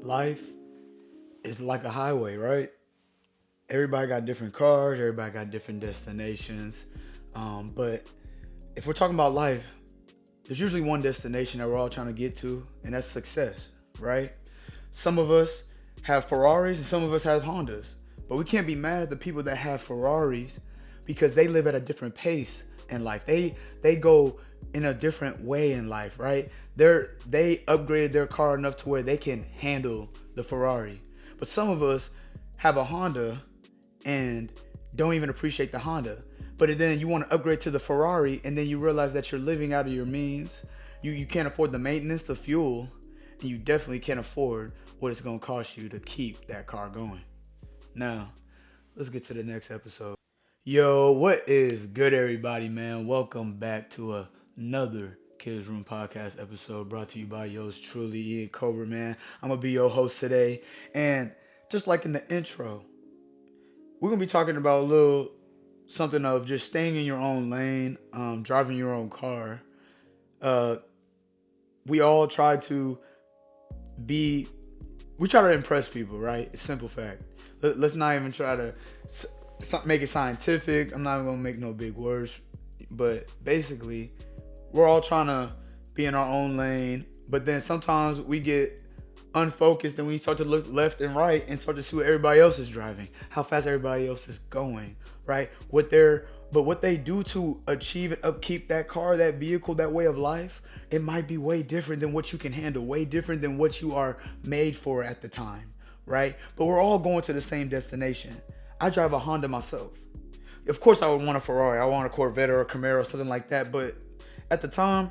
life is like a highway, right? Everybody got different cars, everybody got different destinations. But if we're talking about life, there's usually one destination that we're all trying to get to, and that's success, right? Some of us have Ferraris and some of us have Hondas. But we can't be mad at the people that have Ferraris because they live at a different pace in life. They go in a different way in life, right? They upgraded their car enough to where they can handle the Ferrari. But some of us have a Honda and don't even appreciate the Honda. But then you want to upgrade to the Ferrari and then you realize that you're living out of your means. You can't afford the maintenance, the fuel, and you definitely can't afford what it's going to cost you to keep that car going. Now, let's get to the next episode. Yo, what is good, everybody, man? Welcome back to another Kids Room Podcast episode brought to you by yours truly, Ian Cobra, man. I'm going to be your host today. And just like in the intro, we're going to be talking about a little something of just staying in your own lane, driving your own car. We all try to impress people, right? It's a simple fact. Let's not even try to make it scientific. I'm not even going to make no big words. But basically, we're all trying to be in our own lane. But then sometimes we get unfocused and we start to look left and right and start to see what everybody else is driving, how fast everybody else is going, right? What they do to achieve and upkeep that car, that vehicle, that way of life, it might be way different than what you can handle, way different than what you are made for at the time, right? But we're all going to the same destination. I drive a Honda myself. Of course, I would want a Ferrari. I want a Corvette or a Camaro or something like that. But at the time,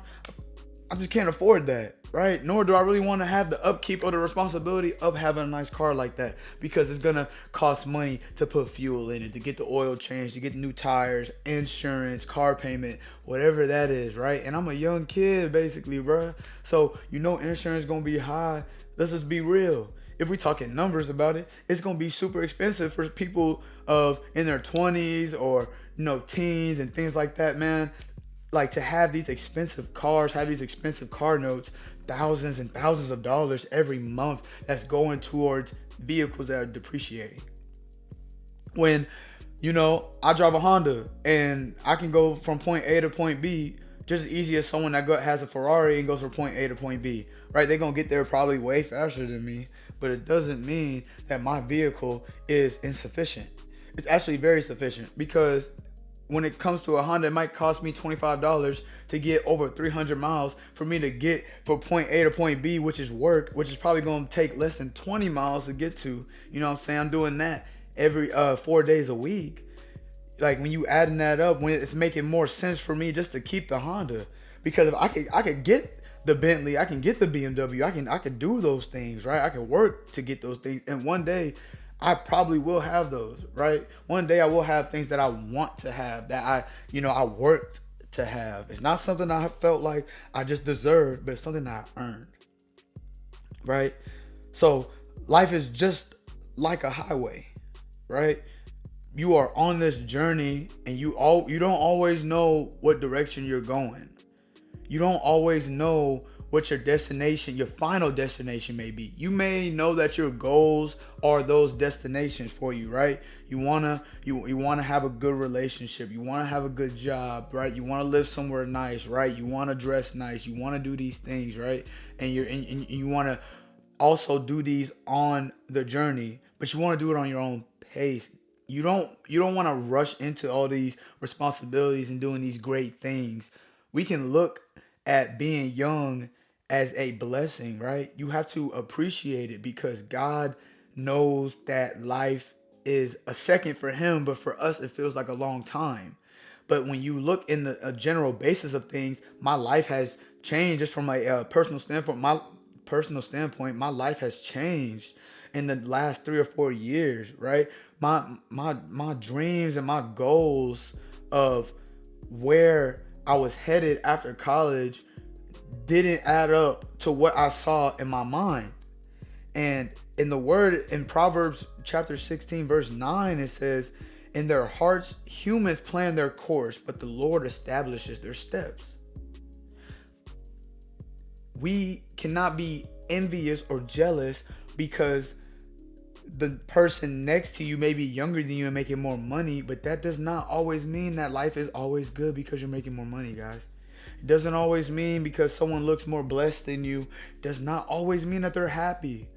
I just can't afford that, right? Nor do I really want to have the upkeep or the responsibility of having a nice car like that, because it's going to cost money to put fuel in it, to get the oil changed, to get new tires, insurance, car payment, whatever that is, right? And I'm a young kid, basically, bruh. So, insurance going to be high. Let's just be real. If we're talking numbers about it, it's going to be super expensive for people in their 20s or, teens and things like that, man. Like, to have these expensive cars, have these expensive car notes, thousands and thousands of dollars every month that's going towards vehicles that are depreciating. When, I drive a Honda and I can go from point A to point B just as easy as someone that has a Ferrari and goes from point A to point B, right? They're going to get there probably way faster than me, but it doesn't mean that my vehicle is insufficient. It's actually very sufficient, because when it comes to a Honda, it might cost me $25 to get over 300 miles for me to get from point A to point B, which is work, which is probably going to take less than 20 miles to get to. You know what I'm saying? I'm doing that every 4 days a week. Like, when you adding that up, when it's making more sense for me just to keep the Honda, because if I could get the Bentley, I can get the BMW, I can do those things, right? I can work to get those things, and one day I probably will have those, right? One day I will have things that I want to have, that I worked to have. It's not something I felt like I just deserved, but it's something that I earned, right? So life is just like a highway, right? You are on this journey and you don't always know what direction you're going. You don't always know what your destination, your final destination may be. You may know that your goals are those destinations for you, right? You wanna have a good relationship. You wanna have a good job, right? You wanna live somewhere nice, right? You wanna dress nice. You wanna do these things, right? And you wanna also do these on the journey, but you wanna do it on your own pace. You don't wanna rush into all these responsibilities and doing these great things. We can look at being young as a blessing, right? You have to appreciate it, because God knows that life is a second for him, but for us it feels like a long time. But when you look in a general basis of things, my life has changed just from a personal standpoint. My life has changed in the last 3 or 4 years, right? My dreams and my goals of where I was headed after college didn't add up to what I saw in my mind. And in the word, in Proverbs chapter 16 verse 9, it says, in their hearts humans plan their course, but the Lord establishes their steps. We cannot be envious or jealous because the person next to you may be younger than you and making more money, but that does not always mean that life is always good because you're making more money, guys. It doesn't always mean because someone looks more blessed than you, does not always mean that they're happy.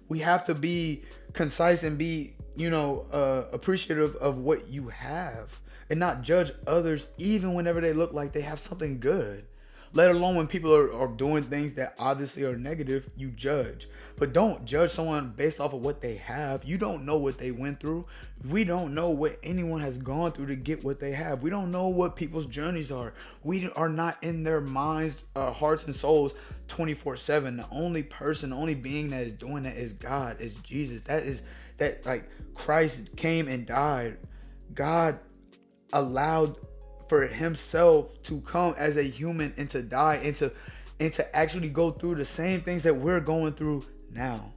We have to be concise and be, appreciative of what you have and not judge others even whenever they look like they have something good. Let alone when people are doing things that obviously are negative, you judge. But don't judge someone based off of what they have. You don't know what they went through. We don't know what anyone has gone through to get what they have. We don't know what people's journeys are. We are not in their minds, hearts, and souls 24/7. The only being that is doing that is God, is Jesus. Christ came and died. God allowed for himself to come as a human and to die and to actually go through the same things that we're going through now.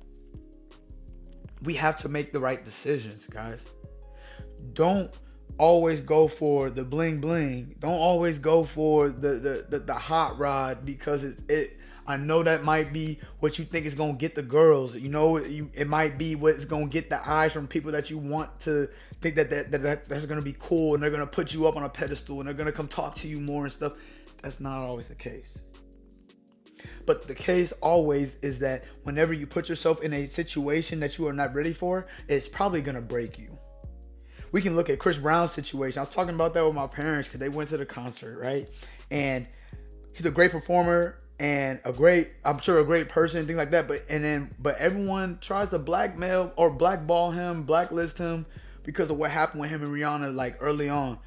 We have to make the right decisions, guys. Don't always go for the bling bling. Don't always go for the hot rod because I know that might be what you think is gonna get the girls. It might be what's gonna get the eyes from people that you want to think that's gonna be cool, and they're gonna put you up on a pedestal, and they're gonna come talk to you more and stuff. That's not always the case. But the case always is that whenever you put yourself in a situation that you are not ready for, it's probably gonna break you. We can look at Chris Brown's situation. I was talking about that with my parents because they went to the concert, right? And he's a great performer and I'm sure a great person, things like that. But everyone tries to blackmail or blackball him, blacklist him because of what happened with him and Rihanna, like early on.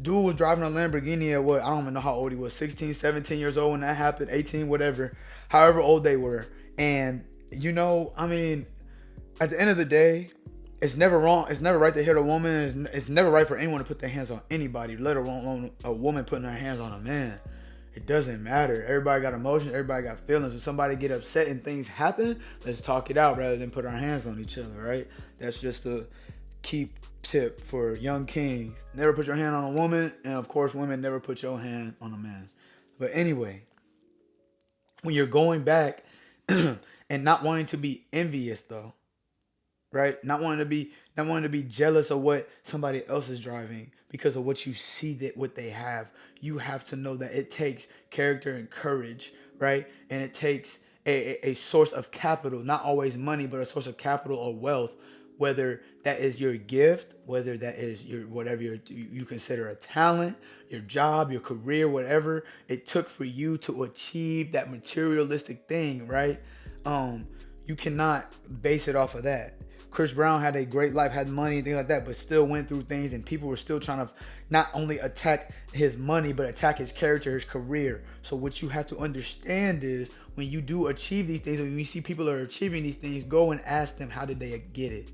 Dude was driving a Lamborghini at I don't even know how old he was, 16, 17 years old when that happened, 18, whatever, however old they were. And, at the end of the day, it's never wrong. It's never right to hit a woman. It's never right for anyone to put their hands on anybody, let alone a woman putting her hands on a man. It doesn't matter. Everybody got emotions. Everybody got feelings. When somebody get upset and things happen, let's talk it out rather than put our hands on each other, right? That's just a key tip for young kings. Never put your hand on a woman, and of course, women, never put your hand on a man. But anyway, when you're going back and not wanting to be envious, though, right? Not wanting to be jealous of what somebody else is driving because of what you see that what they have. You have to know that it takes character and courage, right? And it takes a source of capital, not always money, but a source of capital or wealth, whether that is your gift, whether that is your whatever you consider a talent, your job, your career, whatever it took for you to achieve that materialistic thing, right? You cannot base it off of that. Chris Brown had a great life, had money and things like that, but still went through things, and people were still trying to not only attack his money, but attack his character, his career. So what you have to understand is when you do achieve these things, or when you see people are achieving these things, go and ask them, how did they get it?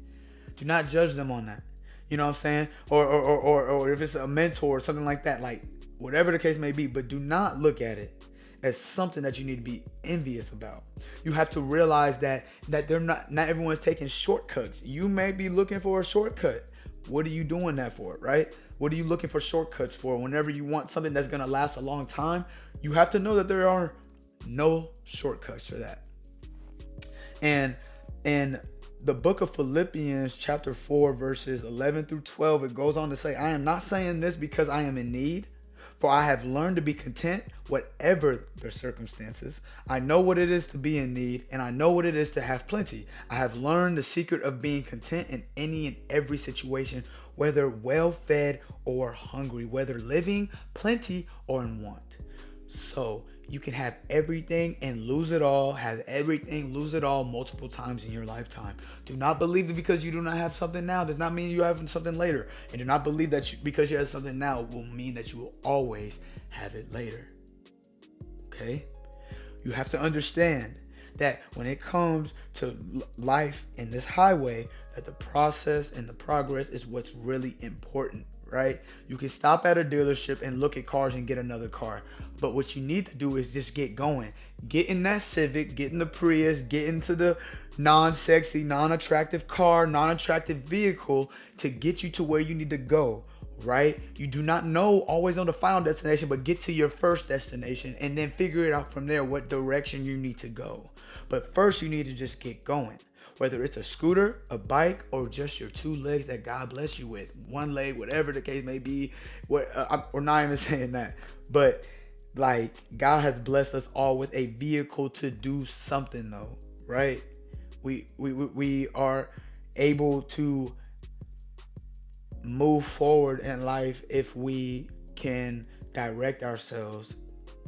Do not judge them on that. You know what I'm saying? Or if it's a mentor or something like that, like whatever the case may be, but do not look at it as something that you need to be envious about. You have to realize that they're not everyone's taking shortcuts. You may be looking for a shortcut. What are you doing that for, right? What are you looking for shortcuts for? Whenever you want something that's going to last a long time, you have to know that there are no shortcuts for that. And in the book of Philippians chapter 4 verses 11 through 12, it goes on to say, I am not saying this because I am in need, for I have learned to be content whatever the circumstances. I know what it is to be in need, and I know what it is to have plenty. I have learned the secret of being content in any and every situation, whether well-fed or hungry, whether living plenty or in want. So you can have everything and lose it all, have everything, lose it all multiple times in your lifetime. Do not believe that because you do not have something now does not mean you have something later. And do not believe that because you have something now will mean that you will always have it later. Okay? You have to understand that when it comes to life in this highway, that the process and the progress is what's really important, right? You can stop at a dealership and look at cars and get another car. But what you need to do is just get going. Get in that Civic, get in the Prius, get into the non-sexy, non-attractive car, non-attractive vehicle to get you to where you need to go, right? You do not always know the final destination, but get to your first destination and then figure it out from there what direction you need to go. But first you need to just get going. whether it's a scooter, a bike, or just your two legs that God bless you with. One leg, whatever the case may be. We're not even saying that. But like, God has blessed us all with a vehicle to do something though, right? We are able to move forward in life if we can direct ourselves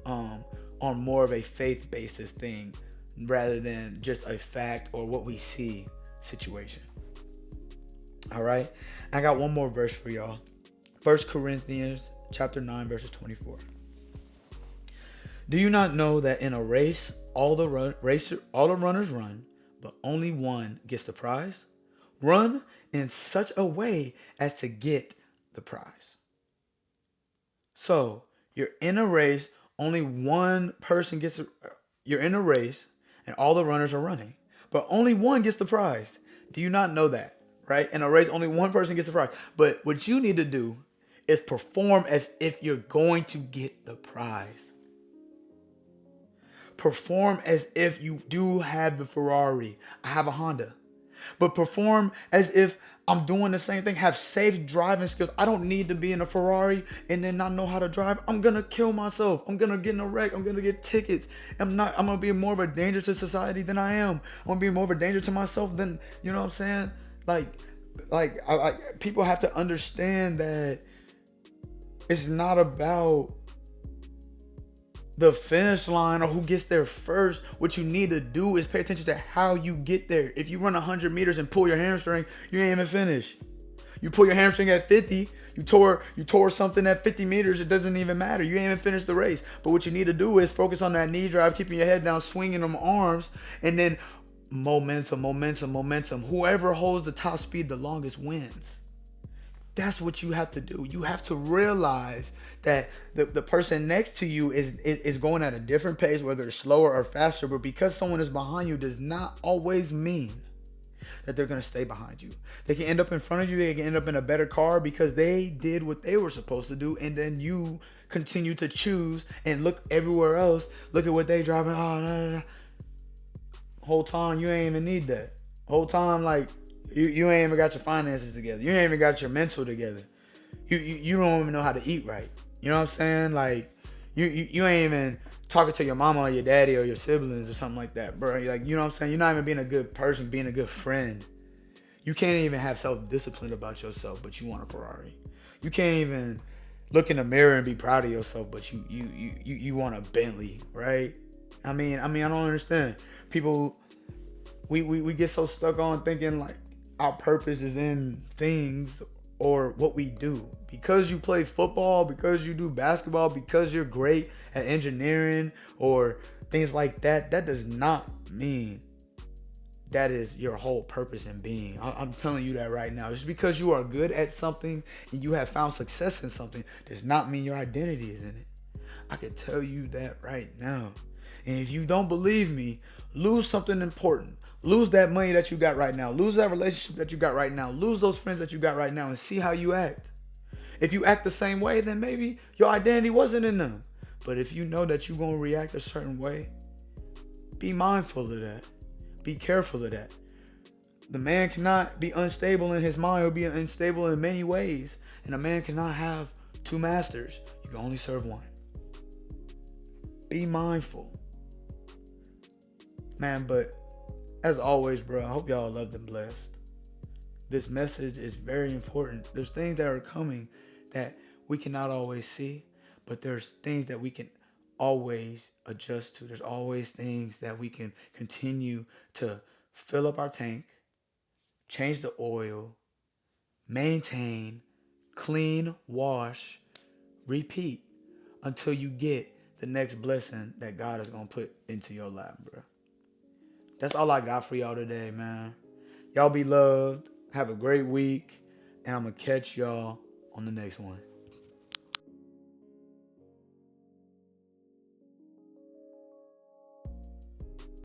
on more of a faith basis thing rather than just a fact or what we see situation. All right, I got one more verse for y'all. 1 Corinthians chapter 9 verses 24. Do you not know that in a race all the runners run, but only one gets the prize? Run in such a way as to get the prize. So you're in a race, only one person gets. You're in a race, and all the runners are running, but only one gets the prize. Do you not know that? Right? In a race, only one person gets the prize. But what you need to do is perform as if you're going to get the prize. Perform as if you do have the Ferrari. I have a Honda. But perform as if I'm doing the same thing. Have safe driving skills. I don't need to be in a Ferrari and then not know how to drive. I'm going to kill myself. I'm going to get in a wreck. I'm going to get tickets. I'm going to be more of a danger to society than I am. I'm going to be more of a danger to myself than, you know what I'm saying? People have to understand that it's not about the finish line or who gets there first. What you need to do is pay attention to how you get there. If you run 100 meters and pull your hamstring, you ain't even finished. You pull your hamstring at 50, you tore something at 50 meters, it doesn't even matter. You ain't even finished the race. But what you need to do is focus on that knee drive, keeping your head down, swinging them arms, and then momentum. Whoever holds the top speed the longest wins. That's what you have to do. You have to realize that the person next to you is going at a different pace, whether it's slower or faster. But because someone is behind you does not always mean that they're going to stay behind you. They can end up in front of you. They can end up in a better car because they did what they were supposed to do. And then you continue to choose and look everywhere else. Look at what they driving. Oh, no. Whole time, you ain't even need that. Whole time, like, you ain't even got your finances together. You ain't even got your mental together. You don't even know how to eat right. You know what I'm saying? Like, you ain't even talking to your mama or your daddy or your siblings or something like that, bro. Like, you know what I'm saying? You're not even being a good person, being a good friend. You can't even have self-discipline about yourself, but you want a Ferrari. You can't even look in the mirror and be proud of yourself, but you want a Bentley, right? I mean, I don't understand. People, we get so stuck on thinking like our purpose is in things or what we do. Because you play football, because you do basketball, because you're great at engineering or things like that, that does not mean that is your whole purpose in being. I'm telling you that right now. Just because you are good at something and you have found success in something does not mean your identity is in it. I can tell you that right now. And if you don't believe me, lose something important. Lose that money that you got right now. Lose that relationship that you got right now. Lose those friends that you got right now and see how you act. If you act the same way, then maybe your identity wasn't in them. But if you know that you're going to react a certain way, be mindful of that. Be careful of that. The man cannot be unstable in his mind or be unstable in many ways. And a man cannot have two masters. You can only serve one. Be mindful. Man, but as always, bro, I hope y'all are loved and blessed. This message is very important. There's things that are coming that we cannot always see, but there's things that we can always adjust to. There's always things that we can continue to fill up our tank, change the oil, maintain, clean, wash, repeat until you get the next blessing that God is going to put into your lap, bro. That's all I got for y'all today, man. Y'all be loved. Have a great week. And I'm going to catch y'all on the next one.